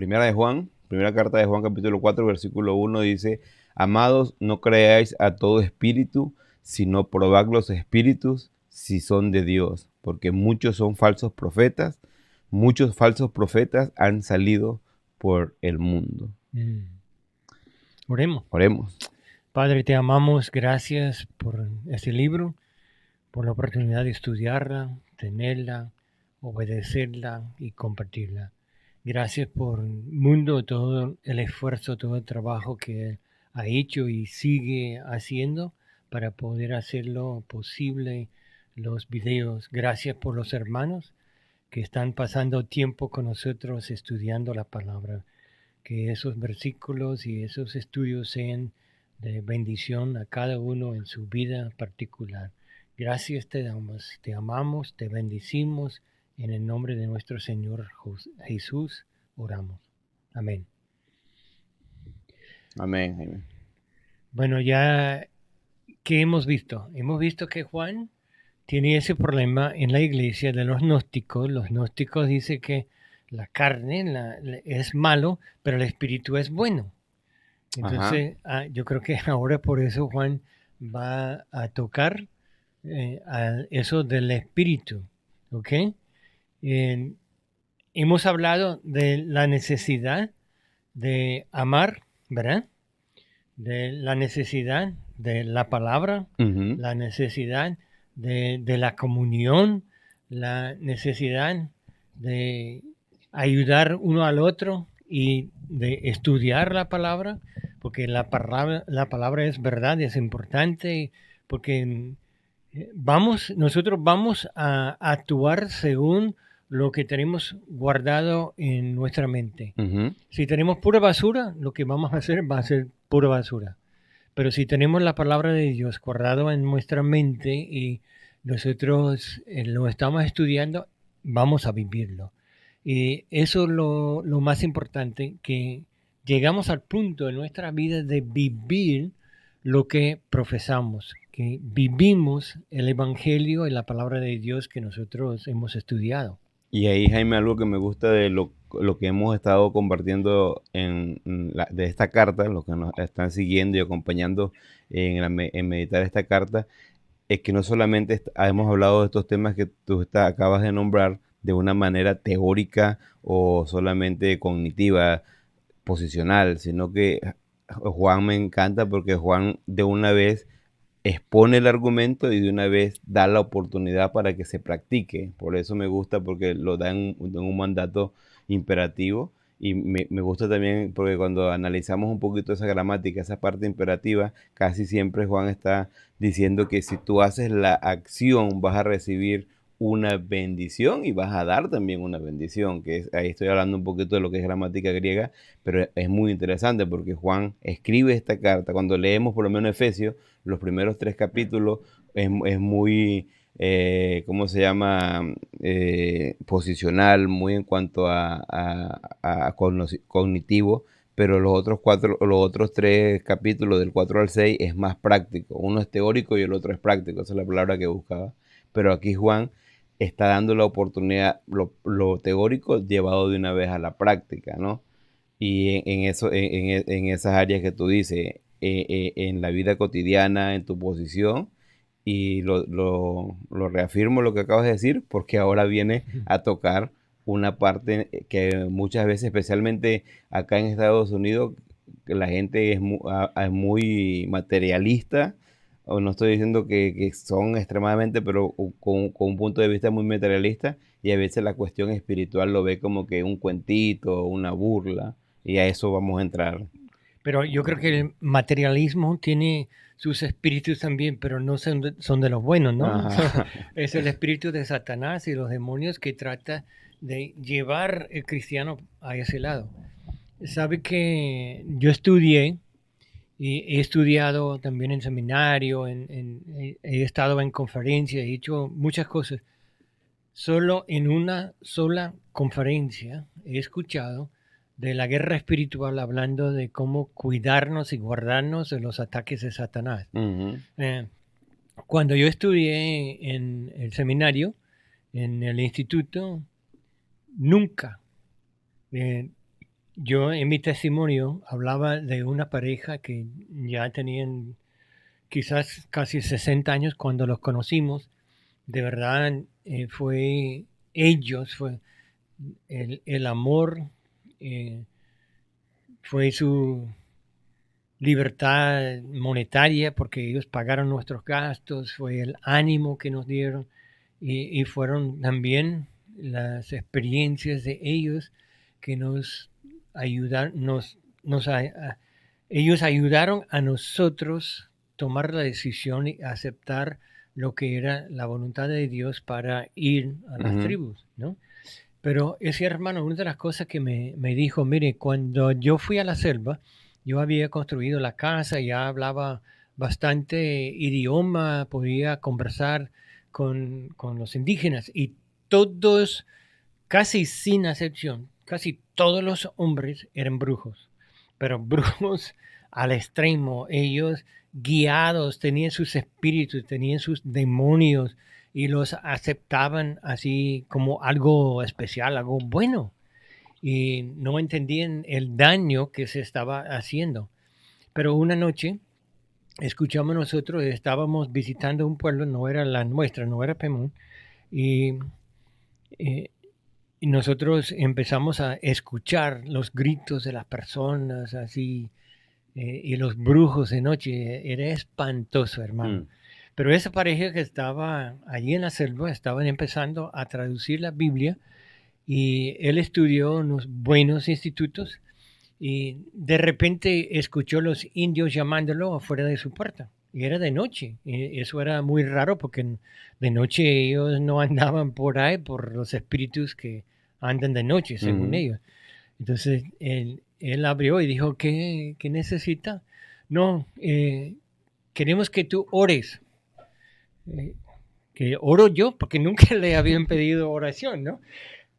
Primera de Juan, primera carta de Juan, capítulo 4, versículo 1 dice: Amados, no creáis a todo espíritu, sino probad los espíritus si son de Dios, porque muchos falsos profetas han salido por el mundo. Oremos. Oremos. Padre, te amamos. Gracias por este libro, por la oportunidad de estudiarla, tenerla, obedecerla y compartirla. Gracias por el mundo, todo el esfuerzo, todo el trabajo que ha hecho y sigue haciendo para poder hacerlo posible, los videos. Gracias por los hermanos que están pasando tiempo con nosotros estudiando la palabra. Que esos versículos y esos estudios sean de bendición a cada uno en su vida particular. Gracias te damos, te amamos, te bendecimos. En el nombre de nuestro Señor Jesús oramos. Amén. Amén, Jaime. Bueno, ya que hemos visto que Juan tiene ese problema en la iglesia de los gnósticos. Los gnósticos dicen que la carne es malo, pero el espíritu es bueno. Ajá. Entonces, yo creo que ahora por eso Juan va a tocar a eso del espíritu, ¿ok? Eh, Hemos hablado de la necesidad de amar, ¿verdad? De la necesidad de la palabra, Ujú. la necesidad de la comunión, la necesidad de ayudar uno al otro y de estudiar la palabra, porque la palabra es verdad, es importante, porque nosotros vamos a actuar según lo que tenemos guardado en nuestra mente. Ujú. Si tenemos pura basura, lo que vamos a hacer va a ser pura basura. Pero si tenemos la palabra de Dios guardado en nuestra mente y nosotros lo estamos estudiando, vamos a vivirlo. Y eso es lo más importante, que llegamos al punto en nuestra vida de vivir lo que profesamos, que vivimos el Evangelio y la palabra de Dios que nosotros hemos estudiado. Y ahí, Jaime, algo que me gusta de lo que hemos estado compartiendo de esta carta, los que nos están siguiendo y acompañando en meditar esta carta, es que no solamente hemos hablado de estos temas que tú acabas de nombrar de una manera teórica o solamente cognitiva, posicional, sino que Juan me encanta porque Juan de una vez expone el argumento y de una vez da la oportunidad para que se practique. Por eso me gusta, porque lo da en un mandato imperativo. Y me gusta también porque cuando analizamos un poquito esa gramática, esa parte imperativa, casi siempre Juan está diciendo que si tú haces la acción vas a recibir una bendición y vas a dar también una bendición, ahí estoy hablando un poquito de lo que es gramática griega, pero es muy interesante porque Juan escribe esta carta, cuando leemos por lo menos Efesios, los primeros tres capítulos es muy, ¿cómo se llama? Posicional, muy en cuanto a cognitivo, pero los otros tres capítulos, del 4 al 6 es más práctico. Uno es teórico y el otro es práctico, esa es la palabra que buscaba. Pero aquí Juan está dando la oportunidad, lo teórico llevado de una vez a la práctica, ¿no? Y en esas áreas que tú dices, en la vida cotidiana, en tu posición, y lo reafirmo lo que acabas de decir, porque ahora viene a tocar una parte que muchas veces, especialmente acá en Estados Unidos, que la gente es muy materialista, o no estoy diciendo que son extremadamente, pero con un punto de vista muy materialista, y a veces la cuestión espiritual lo ve como que un cuentito, una burla, y a eso vamos a entrar. Pero yo creo que el materialismo tiene sus espíritus también, pero no son de los buenos, ¿no? Ajá. Es el espíritu de Satanás y los demonios que trata de llevar el cristiano a ese lado. Sabe que yo estudié y he estudiado también en seminario, he estado en conferencias, he hecho muchas cosas. Solo en una sola conferencia he escuchado de la guerra espiritual hablando de cómo cuidarnos y guardarnos de los ataques de Satanás. Ujú. Eh, Cuando yo estudié en el seminario, en el instituto, nunca, eh, yo en mi testimonio hablaba de una pareja que ya tenían quizás casi 60 años cuando los conocimos. De verdad, fue ellos, fue el amor, eh, fue su libertad monetaria porque ellos pagaron nuestros gastos, fue el ánimo que nos dieron y fueron también las experiencias de ellos que nos ayudaron, ellos ayudaron a nosotros tomar la decisión y aceptar lo que era la voluntad de Dios para ir a las Ujú. tribus, ¿no? Pero ese hermano, una de las cosas que me dijo, mire, cuando yo fui a la selva, yo había construido la casa, ya hablaba bastante idioma, podía conversar con los indígenas y todos, casi sin excepción, casi todos los hombres eran brujos, pero brujos al extremo. Ellos guiados, tenían sus espíritus, tenían sus demonios y los aceptaban así como algo especial, algo bueno. Y no entendían el daño que se estaba haciendo. Pero una noche escuchamos nosotros, estábamos visitando un pueblo, no era la nuestra, no era Pemón, y eh, y nosotros empezamos a escuchar los gritos de las personas así y los brujos de noche. Era espantoso, hermano. Mm. Pero esa pareja que estaba allí en la selva estaban empezando a traducir la Biblia y él estudió en unos buenos institutos y de repente escuchó los indios llamándolo afuera de su puerta. Y era de noche. Y eso era muy raro porque de noche ellos no andaban por ahí por los espíritus que andan de noche, según Ujú. ellos. Entonces él abrió y dijo, ¿qué necesita? No, queremos que tú ores. Eh, que oro yo, porque nunca le habían pedido oración, ¿no?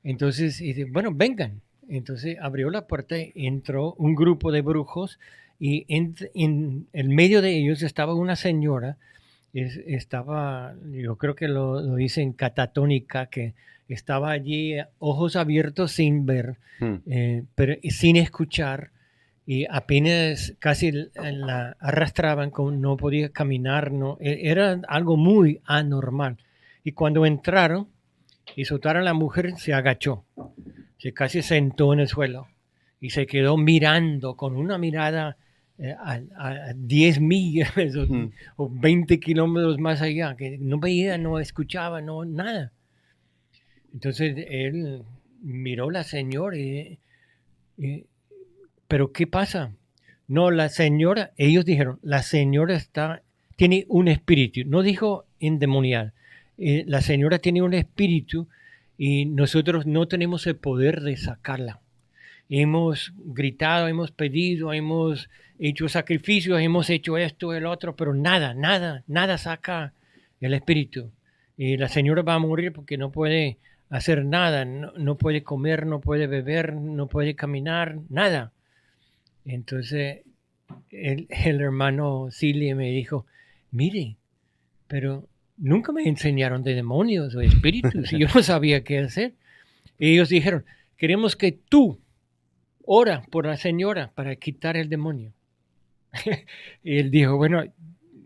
Entonces, y dice, bueno, vengan. Entonces abrió la puerta, entró un grupo de brujos y en el medio de ellos estaba una señora, estaba, yo creo que lo dicen catatónica, que estaba allí, ojos abiertos sin ver, Mm. pero sin escuchar, y apenas casi la arrastraban, no podía caminar, no, era algo muy anormal. Y cuando entraron y soltaron a la mujer, se agachó, se casi sentó en el suelo y se quedó mirando con una mirada a 10 millas Mm. o 20 kilómetros más allá, que no veía, no escuchaba, no, nada. Entonces él miró a la señora y, pero ¿qué pasa? No, la señora, ellos dijeron, la señora tiene un espíritu, no dijo endemonial, la señora tiene un espíritu y nosotros no tenemos el poder de sacarla. Hemos gritado, hemos pedido, hemos hecho sacrificios, hemos hecho esto, el otro, pero nada, nada, nada saca el espíritu. Y la señora va a morir porque no puede hacer nada, no, no puede comer, no puede beber, no puede caminar, nada. Entonces el hermano Silly me dijo, mire, pero nunca me enseñaron de demonios o espíritus y yo no sabía qué hacer. Y ellos dijeron, queremos que tú ora por la señora para quitar el demonio. Y él dijo, bueno,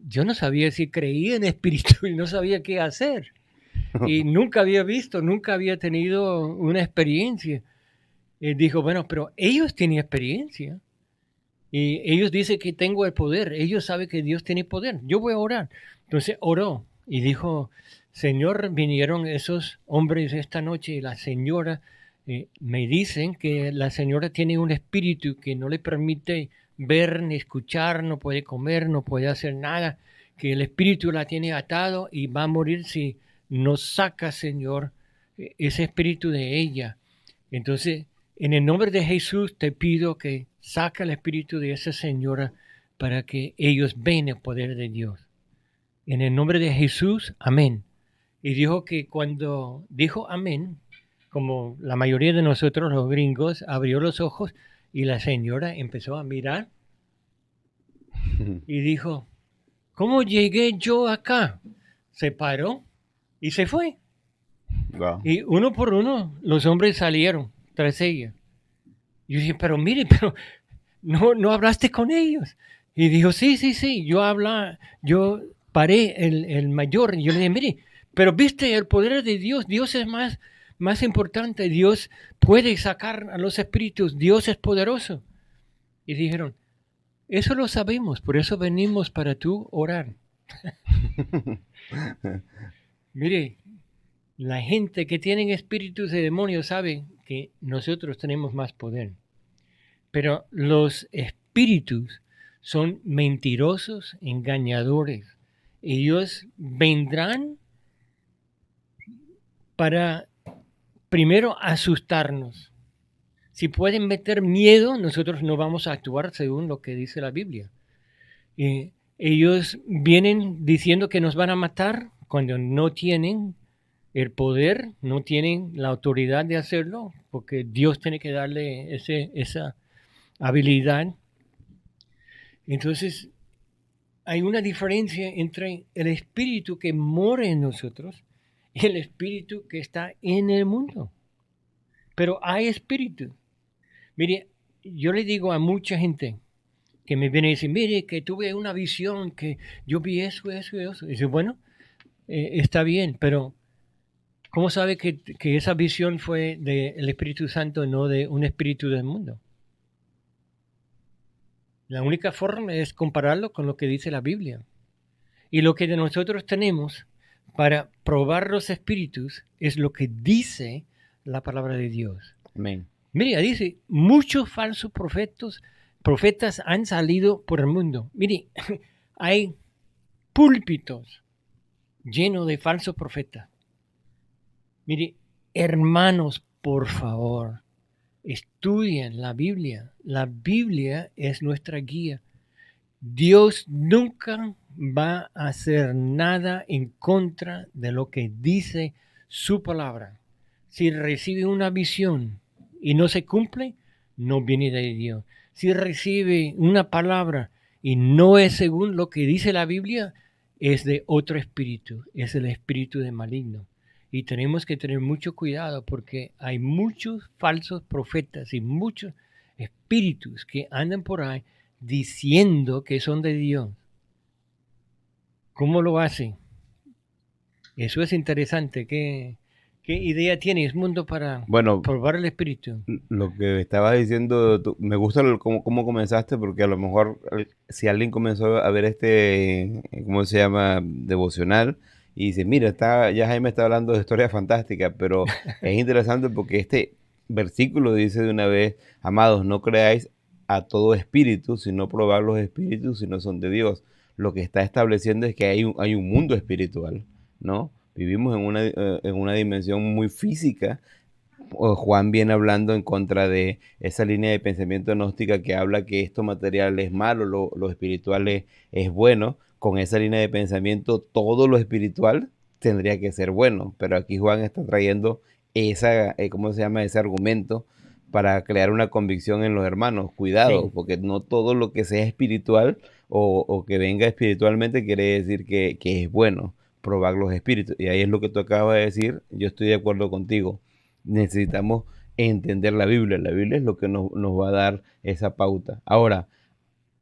yo no sabía si creía en espíritu y no sabía qué hacer. Y nunca había visto, nunca había tenido una experiencia. Él dijo, bueno, pero ellos tienen experiencia. Y ellos dicen que tengo el poder. Ellos saben que Dios tiene poder. Yo voy a orar. Entonces oró y dijo, Señor, vinieron esos hombres esta noche y la señora, me dicen que la señora tiene un espíritu que no le permite ver ni escuchar, no puede comer, no puede hacer nada, que el espíritu la tiene atado y va a morir si no saca, Señor, ese espíritu de ella. Entonces, en el nombre de Jesús te pido que saca el espíritu de esa señora para que ellos vean el poder de Dios. En el nombre de Jesús, amén. Y dijo que cuando dijo amén, como la mayoría de nosotros los gringos, abrió los ojos y la señora empezó a mirar y dijo, ¿cómo llegué yo acá? Se paró y se fue. Wow. Y uno por uno los hombres salieron tras ella. Yo dije, pero mire, pero no hablaste con ellos. Y dijo, sí, sí, sí, yo paré el mayor. Y yo le dije, mire, pero viste el poder de Dios. Dios es más importante. Dios puede sacar a los espíritus. Dios es poderoso. Y dijeron, eso lo sabemos, por eso venimos para tú orar. Mire, la gente que tiene espíritus de demonios sabe que nosotros tenemos más poder. Pero los espíritus son mentirosos, engañadores. Ellos vendrán para primero asustarnos. Si pueden meter miedo, nosotros no vamos a actuar según lo que dice la Biblia. Ellos vienen diciendo que nos van a matar cuando no tienen el poder, no tienen la autoridad de hacerlo, porque Dios tiene que darle esa habilidad. Entonces, hay una diferencia entre el espíritu que mora en nosotros y el espíritu que está en el mundo. Pero hay espíritu. Mire, yo le digo a mucha gente que me viene y dice, mire, que tuve una visión, que yo vi eso, eso y eso. Y dice, bueno, está bien, pero ¿cómo sabe que esa visión fue del Espíritu Santo, no de un espíritu del mundo? La única forma es compararlo con lo que dice la Biblia. Y lo que de nosotros tenemos para probar los espíritus es lo que dice la palabra de Dios. Amén. Mire, dice, muchos falsos profetas han salido por el mundo. Mire, hay púlpitos llenos de falsos profetas. Mire, hermanos, por favor, estudien la Biblia. La Biblia es nuestra guía. Dios nunca va a hacer nada en contra de lo que dice su palabra. Si recibe una visión y no se cumple, no viene de Dios. Si recibe una palabra y no es según lo que dice la Biblia, es de otro espíritu, es el espíritu de maligno. Y tenemos que tener mucho cuidado porque hay muchos falsos profetas y muchos espíritus que andan por ahí diciendo que son de Dios. ¿Cómo lo hacen? Eso es interesante. ¿Qué idea tienes, mundo, para Bueno, probar el espíritu? lo que estabas diciendo, me gusta cómo comenzaste, porque a lo mejor si alguien comenzó a ver ¿cómo se llama? Devocional, y dice, mira, ya Jaime está hablando de historia fantástica, pero es interesante porque este versículo dice de una vez, amados, no creáis a todo espíritu, sino probar los espíritus si no son de Dios. Lo que está estableciendo es que hay un mundo espiritual, ¿no? Vivimos en una dimensión muy física. Juan viene hablando en contra de esa línea de pensamiento gnóstica que habla que esto material es malo, lo espiritual es bueno. Con esa línea de pensamiento, todo lo espiritual tendría que ser bueno. Pero aquí Juan está trayendo ¿cómo se llama? Ese argumento para crear una convicción en los hermanos. Cuidado, Sí, porque no todo lo que sea espiritual o que venga espiritualmente quiere decir que es bueno. Probar los espíritus. Y ahí es lo que tú acabas de decir. Yo estoy de acuerdo contigo. Necesitamos entender la Biblia. La Biblia es lo que nos va a dar esa pauta. Ahora,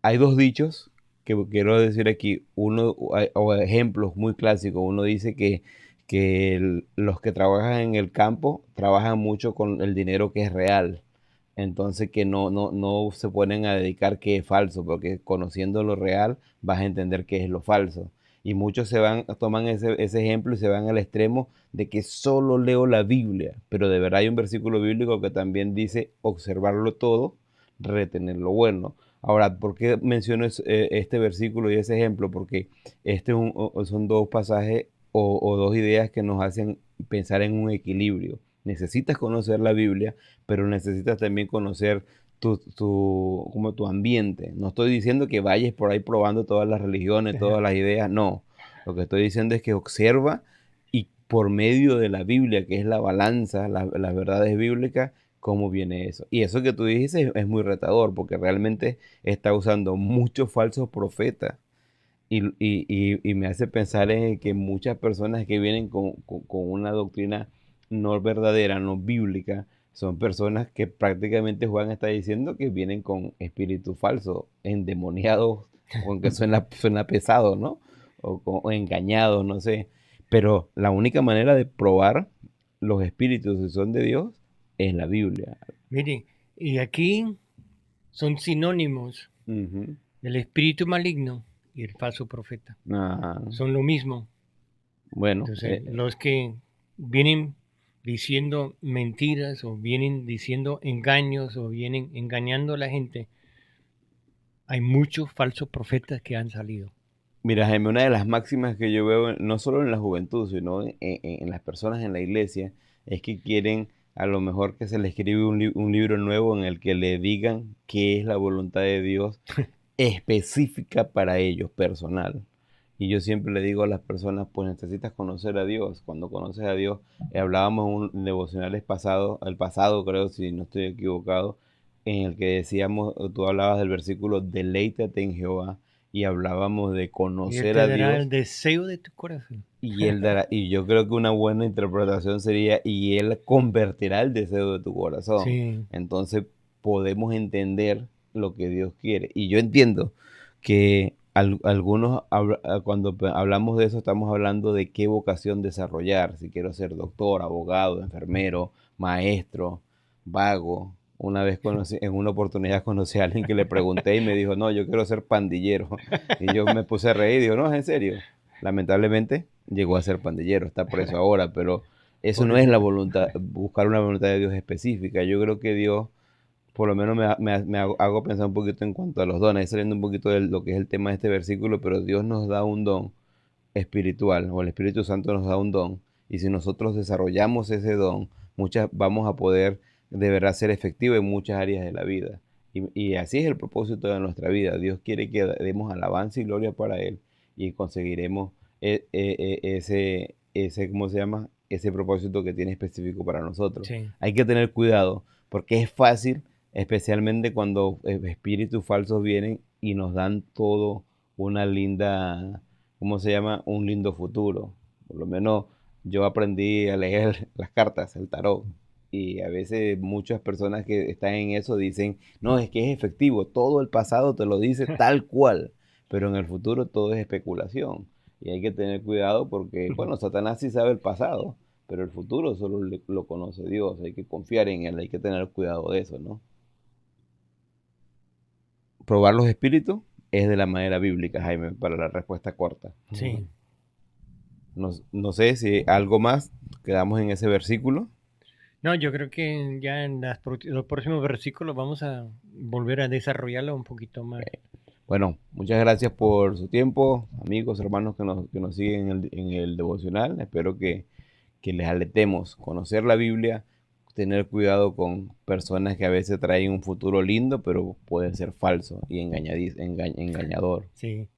hay dos dichos que quiero decir aquí, o ejemplos muy clásicos. Uno dice que los que trabajan en el campo trabajan mucho con el dinero que es real. Entonces que no se ponen a dedicar que es falso, porque conociendo lo real vas a entender qué es lo falso. Y muchos toman ese ejemplo y se van al extremo de que solo leo la Biblia, pero de verdad hay un versículo bíblico que también dice observarlo todo, retener lo bueno. Ahora, ¿por qué menciono este versículo y ese ejemplo? Porque son dos pasajes o dos ideas que nos hacen pensar en un equilibrio. Necesitas conocer la Biblia, pero necesitas también conocer como tu ambiente. No estoy diciendo que vayas por ahí probando todas las religiones, todas las ideas, no. Lo que estoy diciendo es que observa y por medio de la Biblia, que es la balanza, las verdades bíblicas, cómo viene eso. Y eso que tú dices es muy retador, porque realmente está usando muchos falsos profetas. Y me hace pensar en que muchas personas que vienen con una doctrina no verdadera, no bíblica, son personas que prácticamente Juan está diciendo que vienen con espíritus falsos, endemoniados, aunque suena pesado, ¿no? O engañados, no sé. Pero la única manera de probar los espíritus si son de Dios es la Biblia. Mire, y aquí son sinónimos Ujú. el espíritu maligno y el falso profeta. Ah, Son lo mismo. bueno, Entonces, los que vienen diciendo mentiras o vienen diciendo engaños o vienen engañando a la gente, hay muchos falsos profetas que han salido. mira, Jaime, una de las máximas que yo veo, no solo en la juventud, sino en las personas en la iglesia, es que quieren a lo mejor que se les escribe un libro nuevo en el que le digan qué es la voluntad de Dios específica para ellos, personal. Y yo siempre le digo a las personas, pues necesitas conocer a Dios. Cuando conoces a Dios, hablábamos en un devocionales pasado, el pasado creo, si no estoy equivocado, en el que decíamos, tú hablabas del versículo, deleítate en Jehová, y hablábamos de Y Él conocer te a dará el Dios, deseo de tu corazón. y Él dará, y yo creo que una buena interpretación sería, y Él convertirá el deseo de tu corazón. Sí, Entonces podemos entender lo que Dios quiere. Y yo entiendo que algunos, cuando hablamos de eso, estamos hablando de qué vocación desarrollar. Si quiero ser doctor, abogado, enfermero, maestro, vago. Una vez en una oportunidad conocí a alguien que le pregunté y me dijo, no, yo quiero ser pandillero. Y yo me puse a reír y digo, no, es en serio. Lamentablemente llegó a ser pandillero, está preso ahora, pero eso no es la pobrecito. voluntad, buscar una voluntad de Dios específica. Yo creo que Dios, por lo menos hago pensar un poquito en cuanto a los dones, saliendo un poquito de lo que es el tema de este versículo, pero Dios nos da un don espiritual, o el Espíritu Santo nos da un don, y si nosotros desarrollamos ese don, vamos a poder de verdad ser efectivos en muchas áreas de la vida. Y así es el propósito de nuestra vida. Dios quiere que demos alabanza y gloria para Él, y conseguiremos ¿cómo se llama? Ese propósito que tiene específico para nosotros. Sí, Hay que tener cuidado, porque es fácil, especialmente cuando espíritus falsos vienen y nos dan todo una linda, ¿cómo se llama? Un lindo futuro. Por lo menos yo aprendí a leer las cartas, el tarot. Y a veces muchas personas que están en eso dicen, no, es que es efectivo, todo el pasado te lo dice tal cual, pero en el futuro todo es especulación. Y hay que tener cuidado porque, bueno, Satanás sí sabe el pasado, pero el futuro solo lo conoce Dios. Hay que confiar en él, hay que tener cuidado de eso, ¿no? Probar los espíritus es de la manera bíblica, Jaime, para la respuesta corta. sí. No sé si algo más quedamos en ese versículo. No, yo creo que ya en los próximos versículos vamos a volver a desarrollarlo un poquito más. Bueno, muchas gracias por su tiempo, amigos, hermanos que nos siguen en el devocional. Espero que les aletemos, conocer la Biblia, tener cuidado con personas que a veces traen un futuro lindo, pero puede ser falso y engañador. Sí.